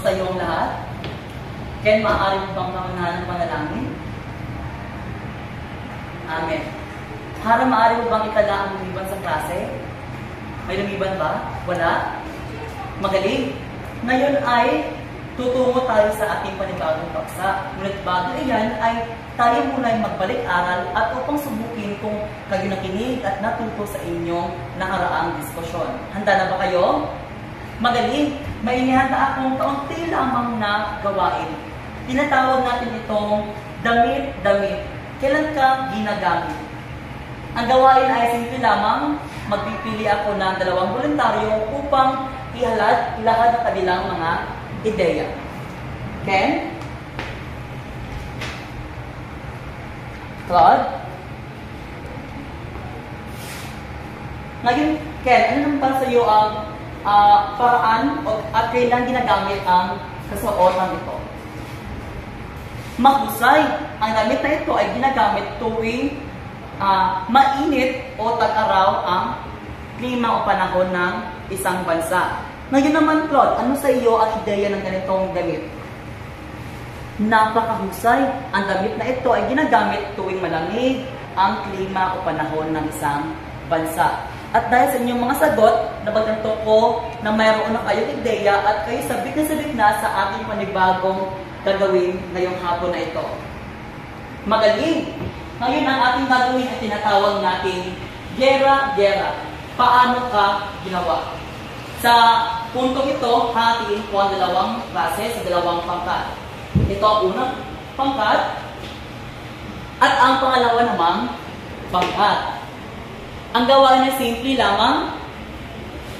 sa iyo ang lahat? Ken, maaari mo bang pangunahan ng panalangin? Amen. Hara, maaari mo bang itala ang lumiban sa klase? May lumiban ba? Wala? Magaling. Ngayon ay tutungo tayo sa ating panibagong paksa. Ngunit bago iyan ay tayo muna ay magbalik-aral at upang subukin kung kayo nakinig at natuto sa inyong nakaraang diskusyon. Handa na ba kayo? Magaling. May inihanda akong kaunti lamang na gawain. Tinatawag natin itong damit-damit. Kailan ka ginagamit? Ang gawain ay simple lamang. Magpipili ako ng 2 voluntaryo upang ilahad ang kanilang mga ideya. Ken? Claude? Ngayon, Ken, ano naman para sa iyo ang paraan at kailan ginagamit ang kasuotan ito? Mahusay. Ang damit na ito ay ginagamit tuwing mainit o tag-araw ang klima o panahon ng isang bansa. Ngayon naman, Claude, ano sa iyo ang ideya ng ganitong damit? Napakahusay. Ang damit na ito ay ginagamit tuwing malamig ang klima o panahon ng isang bansa. At dahil sa inyong mga sagot, nabaganto ko na mayroon na kayong ideya at kayo sabik na sa ating panibagong gagawin ngayong hapon na ito. Magaling! Ngayon ang ating gagawin ay tinatawag natin gera-gera. Paano ka ginawa? Sa puntong ito, hatiin ko ang 2 klase sa 2 pangkat. Ito ang unang pangkat at ang pangalawa namang pangkat. Ang gawain ay simple lamang.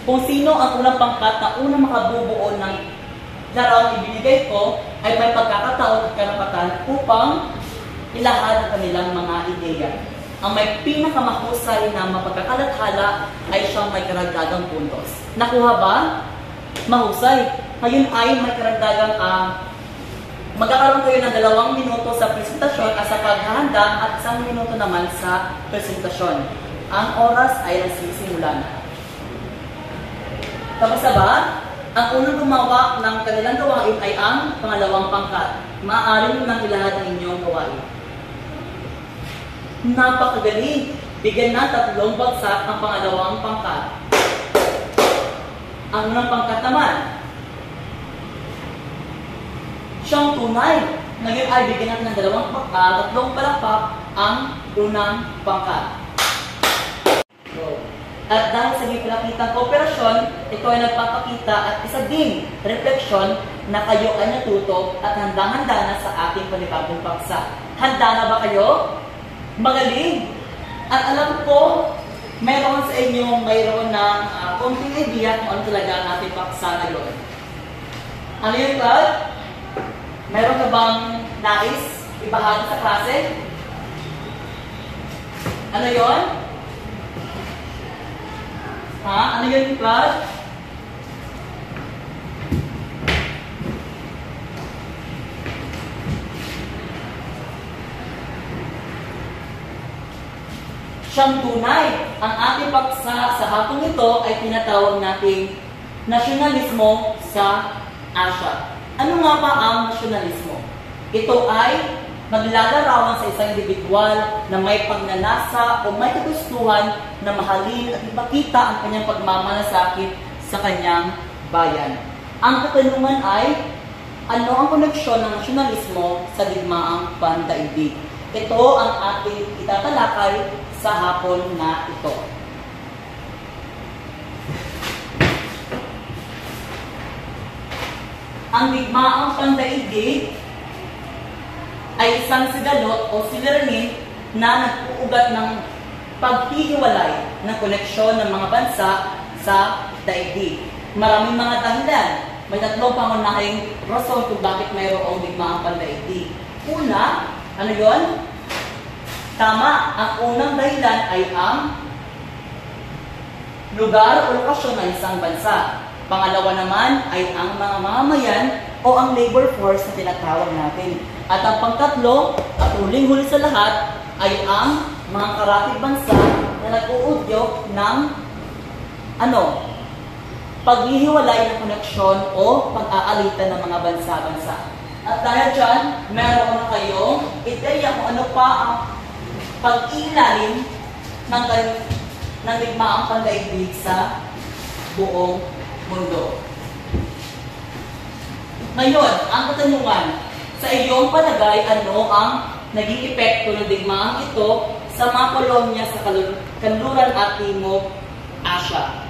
Kung sino ang unang pangkat na unang makabubuo ng larawang ibinigay ko ay may pagkakataon at karapatan upang ilahad ang kanilang mga ideya. Ang may pinakamahusay na mapagkakalathala ay siyang may karagdagang puntos. Nakuha ba? Mahusay. Ngayon ay may karagdagang magkakaroon kayo ng 2 minuto sa presentasyon at sa paghahanda at 1 minuto naman sa presentasyon. Ang oras ay nagsisimula na. Tapos na ba? Ang unang gumawa ng kanilang gawain ay ang pangalawang pangkat. Maaari mo nang ilahad ang inyong gawain. Napakagaling! Bigyan na 3 bagsak ang pangalawang pangkat. Ang unang pangkat naman, siyang tunay. Ngayon ay bigyan natin ng 3 palakpak ang unang pangkat. At dahil sa ipinakitang kooperasyon, ito ay nagpapakita at isa ding refleksyon na kayo ay natuto at handang-handa na sa ating panibagong paksa. Handa na ba kayo? Magaling! At alam ko, mayroon sa inyo mayroon ng konting idea kung ano talaga ang ating paksa ngayon. Ano yun, Claude? Mayroon ka bang nais ibahagi sa klase? Ano yun? Ha? Ano yun, Claude? Siyang tunay. Ang ating paksa sa hapong ito ay tinatawag nating nasyonalismo sa Asya. Ano nga ba ang nasyonalismo? Ito ay maglalarawan sa isang individual na may pagnanasa o may kagustuhan na mahalin at ipakita ang kanyang pagmamalasakit sa kanyang bayan. Ang katanungan ay, ano ang koneksyon ng nasyonalismo sa digmaang pandaigdig? Ito ang ating itatalakay sa hapon na ito. Ang digmaang pandaigdig ay isang sigalot o siliranin na nag-uugat ng paghihiwalay ng koneksyon ng mga bansa sa daigdig. Maraming mga dahilan. May 3 pangunahing rason kung bakit mayroong digmaang pandaigdig. Una, ano yon? Tama, ang unang dahilan ay ang lugar o lokasyon ng isang bansa. Pangalawa naman ay ang mga mamamayan o ang labor force na tinatawag natin. At ang pangkatlo, at huling-huli sa lahat, ay ang mga karatig bansa na nag-uudyok ng paghihiwalay ng koneksyon o pag-aalitan ng mga bansa-bansa. At dahil dyan, meron na kayong ideya kung ano pa ang pag-iilalim ng digmaang pandaigdig sa buong mundo. Ngayon, ang katanungan, sa iyong palagay, ano ang naging epekto ng digmaang ito sa mga kolonya sa kanluran at Timog Asya?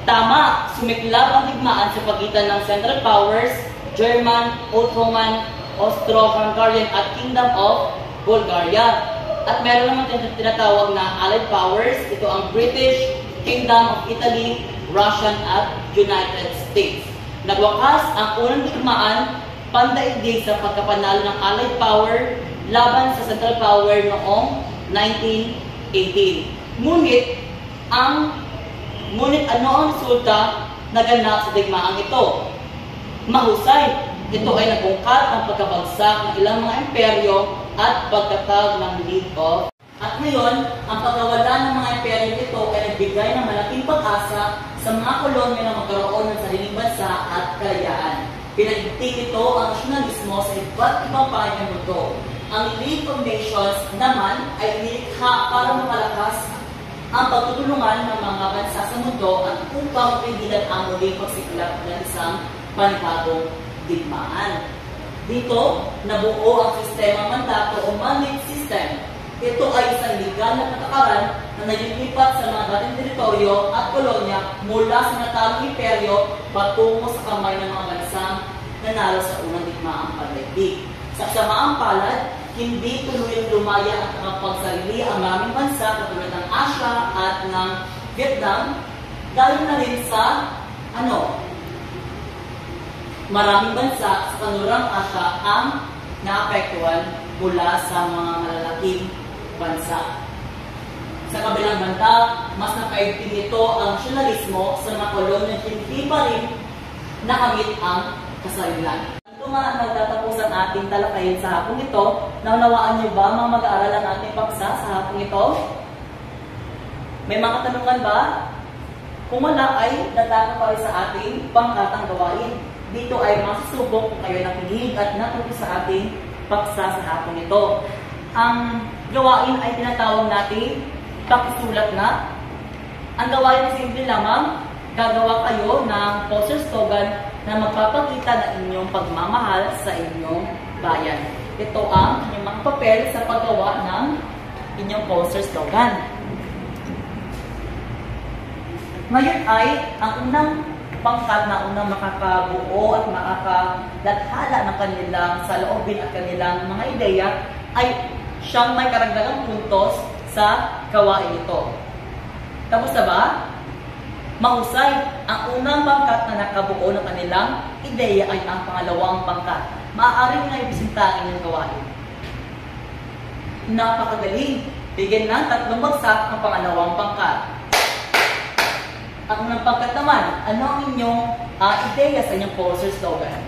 Tama, sumiklab ang digmaan sa pagitan ng Central Powers, German, Ottoman, Austro-Hungarian at Kingdom of Bulgaria. At meron naman tinatawag na Allied Powers. Ito ang British, Kingdom of Italy, Russian at United States. Nagwakas ang unang digmaan pandaigdig sa pagkapanalo ng Allied Power laban sa Central Power noong 1918. Ngunit ano ang resulta na ganap sa digmaang ito? Mahusay. Ito ay nabungkat ang pagkabagsak ng ilang mga imperyo at pagkatag ng League of. At ngayon, ang pagkawala ng mga imperyo ito ay nagbigay ng malaking pag-asa sa mga kolonya na magkaroon ng sariling bansa at kalayaan. Pinagigting ito ang nasyonalismo sa iba't ibang panig ng mundo. Ang League of Nations naman ay nilikha para mapalakas ang pagtutulungan ng mga bansa sa mundo at upang pigilan ang muling pagsiklab ng isang panibagong digmaan. Dito, nabuo ang sistema mandato o mandate system. Ito ay isang legal na patakaran na naglilipat sa mga dating teritoryo at kolonya mula sa natalong imperyo patungo sa kamay ng mga bansang nanalo sa unang digmaang pandaigdig. Sa kasamaang palad, hindi tuluyang lumaya at nakapagsarili ang maraming bansa katulad ng Asya at ng Vietnam dahil na rin sa maraming bansa sa kanlurang Asya ang naapektuhan mula sa mga malalaking bansa. Sa kabilang banda, mas nakaigting ito ang nasyonalismo sa mga kolonya hindi pa rin nakamit ang kasarilan. Ito nga nagtatapos ang ating talakayin sa hapong ito. Naunawaan niyo ba mga mag-aaral ang ating paksa sa hapong ito? May mga katanungan ba? Kung wala ay dataka pa rin sa ating pangkatang gawain. Dito ay masusubok kung kayo nakinig at natuto sa ating paksa sa hapong ito. Ang gawain ay tinatawag natin pakisulat na. Ang gawain ay simple lamang, gagawa kayo ng poster slogan na magpapakita ng inyong pagmamahal sa inyong bayan. Ito ang inyong mga papel sa paggawa ng inyong poster slogan. Ngayon ay ang unang pangkat na unang makakabuo at makakalathala ng kanilang saloobin at kanilang mga ideya ay siyang may karagdagang puntos sa gawain ito. Tapos na ba? Mahusay. Ang unang pangkat na nakabuo ng kanilang ideya ay ang pangalawang pangkat. Maaaring na ibisintangin yung gawain. Napakagaling. Bigyan ng 3 bagsak ang pangalawang pangkat. Ang unang pangkat naman, ano ang inyong ideya sa inyong poster slogan?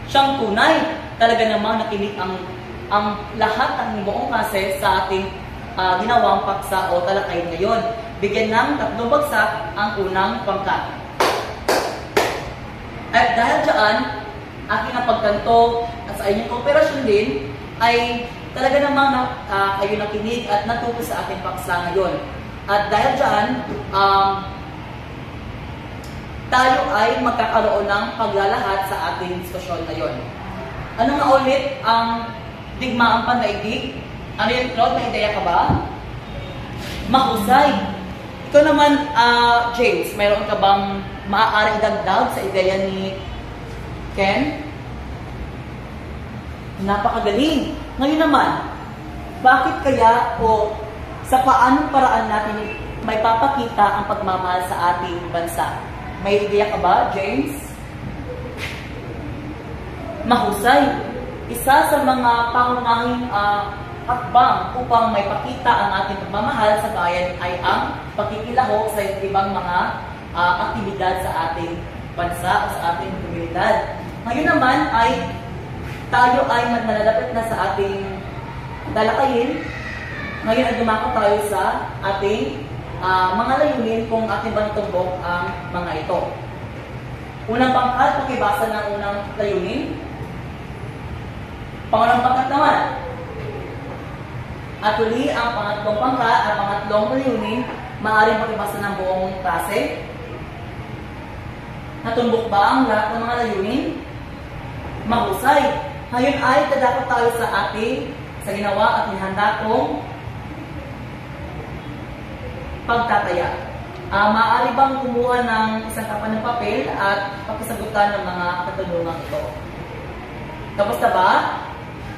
Siyang tunay. Talaga namang nakinig ang lahat ng buong klase sa ating ginawang paksa o talakayin ngayon. Bigyan ng 3 bagsak ang unang pangkat. At dahil dyan, aking napagkanto at sa inyong kooperasyon din, ay talaga namang kayo nakinig at natuto sa ating paksa ngayon. At dahil dyan, tayo ay magkakaroon ng paglalahat sa ating diskusyon ngayon. Ano nga ulit ang digmaang pandaigdig? Ano yung Claude? May ideya ka ba? Mahusay. Ikaw naman, James, mayroon ka bang maaaring dagdag sa ideya ni Ken? Napakagaling. Ngayon naman, bakit kaya o sa paanong paraan natin may papakita ang pagmamahal sa ating bansa? May ideya ka ba, James? Mahusay. Isa sa mga pangunahing hakbang upang may pakita ang ating pagmamahal sa bayan ay ang pagkikilahok sa ibang mga aktibidad sa ating bansa o sa ating komunidad. Ngayon naman ay tayo ay nalalapit na sa ating talakayin. Ngayon ay dumako tayo sa ating mga layunin kung ating bantumbok ang mga ito. Unang pangkat, pakibasa ng unang layunin. Pangalang pangkat naman. At uli, ang pangatlong pangkat at pangatlong layunin, maaaring pakibasa ng buong klase. Natumbok ba ang lahat ng mga layunin? Mahusay. Ngayon ay dadakot tayo sa ating sa ginawa at inihanda kong pagtataya. Maaari bang kumuha ng isang kapan ng papel at pakisagutan ng mga katanungan ito? Tapos na ba?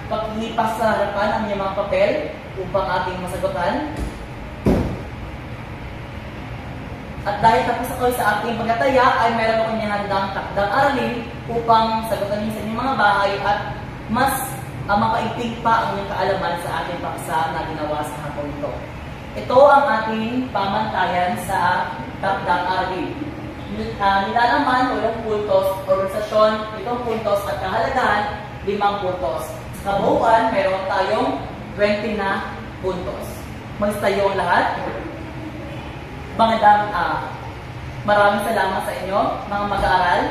Pakipas sa harapan ang inyong mga papel upang ating masagutan. At dahil tapos ako sa ating pagtataya, ay meron ako inihandang takdang aralin upang sagutan niyo sa inyong mga bahay at mas makaigting pa ang inyong kaalaman sa ating paksa na ginawa sa hapon ito. Ito ang ating pamantayan sa takdang aralin. Nilalaman, 8 puntos, organisasyon, 7 puntos at kahalagahan, 5 puntos. Sa kabuuan, meron tayong 20 na puntos. Magstayo ang lahat. Maraming salamat sa inyo, mga mag-aaral.